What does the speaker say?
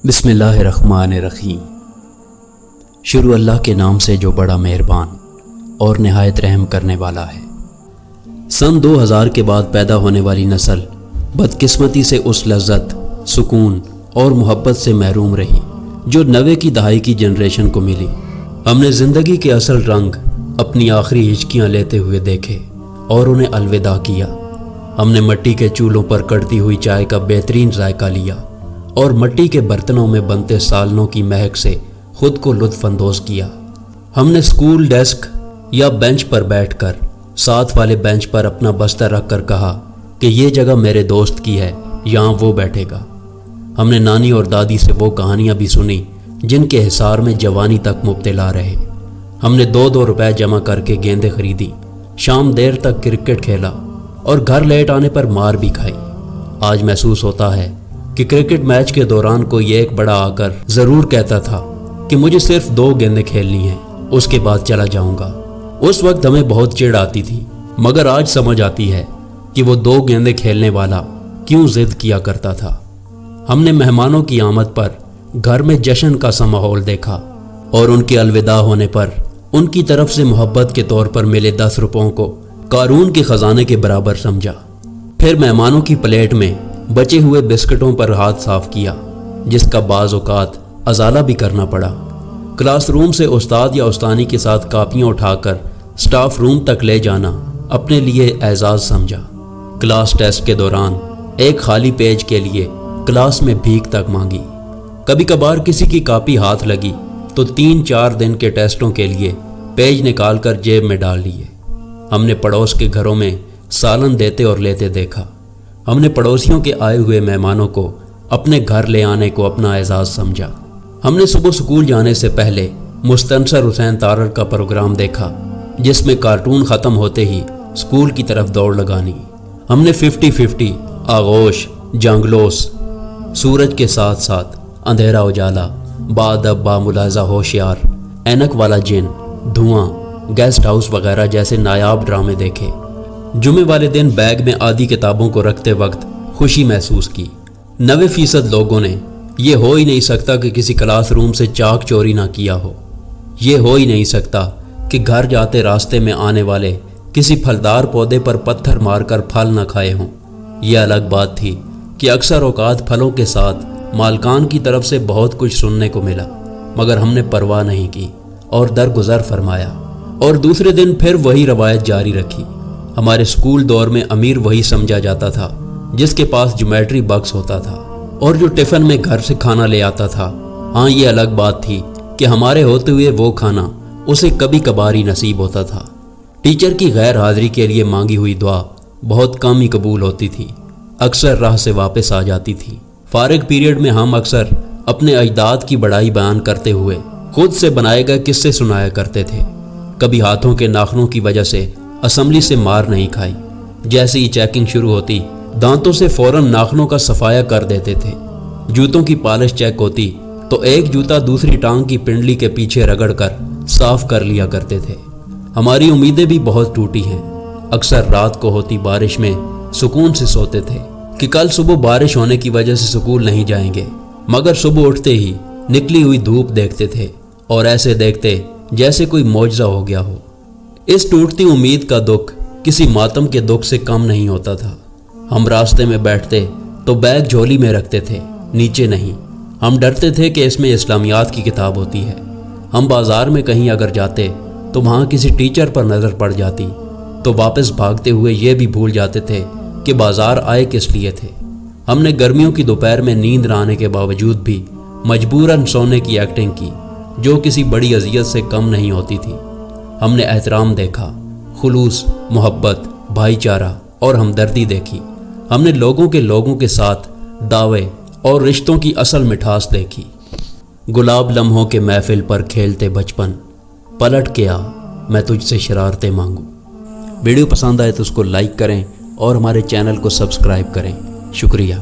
بسم اللہ الرحمن الرحیم۔ شروع اللہ کے نام سے جو بڑا مہربان اور نہایت رحم کرنے والا ہے۔ سن 2000 کے بعد پیدا ہونے والی نسل بدقسمتی سے اس لذت، سکون اور محبت سے محروم رہی جو 90 کی دہائی کی جنریشن کو ملی۔ ہم نے زندگی کے اصل رنگ اپنی آخری ہچکیاں لیتے ہوئے دیکھے اور انہیں الوداع کیا۔ ہم نے مٹی کے چولہوں پر کڑتی ہوئی چائے کا بہترین ذائقہ لیا اور مٹی کے برتنوں میں بنتے سالنوں کی مہک سے خود کو لطف اندوز کیا۔ ہم نے اسکول ڈیسک یا بینچ پر بیٹھ کر ساتھ والے بینچ پر اپنا بستر رکھ کر کہا کہ یہ جگہ میرے دوست کی ہے، یہاں وہ بیٹھے گا۔ ہم نے نانی اور دادی سے وہ کہانیاں بھی سنی جن کے حصار میں جوانی تک مبتلا رہے۔ ہم نے 2 روپے جمع کر کے گیندیں خریدی، شام دیر تک کرکٹ کھیلا اور گھر لیٹ آنے پر مار بھی کھائی۔ آج محسوس ہوتا ہے کہ کرکٹ میچ کے دوران کوئی ایک بڑا آ کر ضرور کہتا تھا کہ مجھے صرف 2 گیندیں کھیلنی ہیں، اس کے بعد چلا جاؤں گا۔ اس وقت ہمیں بہت چڑ آتی تھی، مگر آج سمجھ آتی ہے کہ وہ 2 گیندیں کھیلنے والا کیوں ضد کیا کرتا تھا۔ ہم نے مہمانوں کی آمد پر گھر میں جشن کا سا ماحول دیکھا اور ان کے الوداع ہونے پر ان کی طرف سے محبت کے طور پر ملے 10 روپوں کو قارون کے خزانے کے برابر سمجھا۔ پھر مہمانوں کی پلیٹ میں بچے ہوئے بسکٹوں پر ہاتھ صاف کیا، جس کا بعض اوقات ازالہ بھی کرنا پڑا۔ کلاس روم سے استاد یا استانی کے ساتھ کاپیاں اٹھا کر سٹاف روم تک لے جانا اپنے لیے اعزاز سمجھا۔ کلاس ٹیسٹ کے دوران ایک خالی پیج کے لیے کلاس میں بھیک تک مانگی۔ کبھی کبھار کسی کی کاپی ہاتھ لگی تو 3-4 دن کے ٹیسٹوں کے لیے پیج نکال کر جیب میں ڈال لیے۔ ہم نے پڑوس کے گھروں میں سالن دیتے اور لیتے دیکھا۔ ہم نے پڑوسیوں کے آئے ہوئے مہمانوں کو اپنے گھر لے آنے کو اپنا اعزاز سمجھا۔ ہم نے صبح سکول جانے سے پہلے مستنصر حسین تارڑ کا پروگرام دیکھا، جس میں کارٹون ختم ہوتے ہی سکول کی طرف دوڑ لگانی۔ ہم نے 50-50، آغوش، جانگلوس، سورج کے ساتھ ساتھ اندھیرا اجالا، بادب با ملاحظہ ہوشیار، اینک والا جن، دھواں، گیسٹ ہاؤس وغیرہ جیسے نایاب ڈرامے دیکھے۔ جمعے والے دن بیگ میں آدھی کتابوں کو رکھتے وقت خوشی محسوس کی۔ 90% لوگوں نے یہ ہو ہی نہیں سکتا کہ کسی کلاس روم سے چاک چوری نہ کیا ہو۔ یہ ہو ہی نہیں سکتا کہ گھر جاتے راستے میں آنے والے کسی پھلدار پودے پر پتھر مار کر پھل نہ کھائے ہوں۔ یہ الگ بات تھی کہ اکثر اوقات پھلوں کے ساتھ مالکان کی طرف سے بہت کچھ سننے کو ملا، مگر ہم نے پرواہ نہیں کی اور درگزر فرمایا، اور دوسرے دن پھر وہی روایت جاری رکھی۔ ہمارے سکول دور میں امیر وہی سمجھا جاتا تھا جس کے پاس جیومیٹری باکس ہوتا تھا اور جو ٹفن میں گھر سے کھانا لے آتا تھا۔ ہاں، یہ الگ بات تھی کہ ہمارے ہوتے ہوئے وہ کھانا اسے کبھی کبھار ہی نصیب ہوتا تھا۔ ٹیچر کی غیر حاضری کے لیے مانگی ہوئی دعا بہت کم ہی قبول ہوتی تھی، اکثر راہ سے واپس آ جاتی تھی۔ فارغ پیریڈ میں ہم اکثر اپنے اجداد کی بڑائی بیان کرتے ہوئے خود سے بنائے گئے قصے سنایا کرتے تھے۔ کبھی ہاتھوں کے ناخنوں کی وجہ سے اسمبلی سے مار نہیں کھائی، جیسے ہی چیکنگ شروع ہوتی دانتوں سے فوراً ناخنوں کا صفایا کر دیتے تھے۔ جوتوں کی پالش چیک ہوتی تو ایک جوتا دوسری ٹانگ کی پنڈلی کے پیچھے رگڑ کر صاف کر لیا کرتے تھے۔ ہماری امیدیں بھی بہت ٹوٹی ہیں۔ اکثر رات کو ہوتی بارش میں سکون سے سوتے تھے کہ کل صبح بارش ہونے کی وجہ سے سکول نہیں جائیں گے، مگر صبح اٹھتے ہی نکلی ہوئی دھوپ دیکھتے تھے اور ایسے دیکھتے جیسے کوئی معجزہ ہو گیا ہو۔ اس ٹوٹتی امید کا دکھ کسی ماتم کے دکھ سے کم نہیں ہوتا تھا۔ ہم راستے میں بیٹھتے تو بیگ جھولی میں رکھتے تھے، نیچے نہیں۔ ہم ڈرتے تھے کہ اس میں اسلامیات کی کتاب ہوتی ہے۔ ہم بازار میں کہیں اگر جاتے تو وہاں کسی ٹیچر پر نظر پڑ جاتی تو واپس بھاگتے ہوئے یہ بھی بھول جاتے تھے کہ بازار آئے کس لیے تھے۔ ہم نے گرمیوں کی دوپہر میں نیند نہ آنے کے باوجود بھی مجبوراً سونے کی ایکٹنگ کی، جو کسی بڑی اذیت سے کم نہیں ہوتی تھی۔ ہم نے احترام دیکھا، خلوص، محبت، بھائی چارہ اور ہمدردی دیکھی۔ ہم نے لوگوں کے ساتھ دعوے اور رشتوں کی اصل مٹھاس دیکھی۔ گلاب لمحوں کے محفل پر کھیلتے بچپن، پلٹ کے آ میں تجھ سے شرارتیں مانگوں۔ ویڈیو پسند آئے تو اس کو لائک کریں اور ہمارے چینل کو سبسکرائب کریں۔ شکریہ۔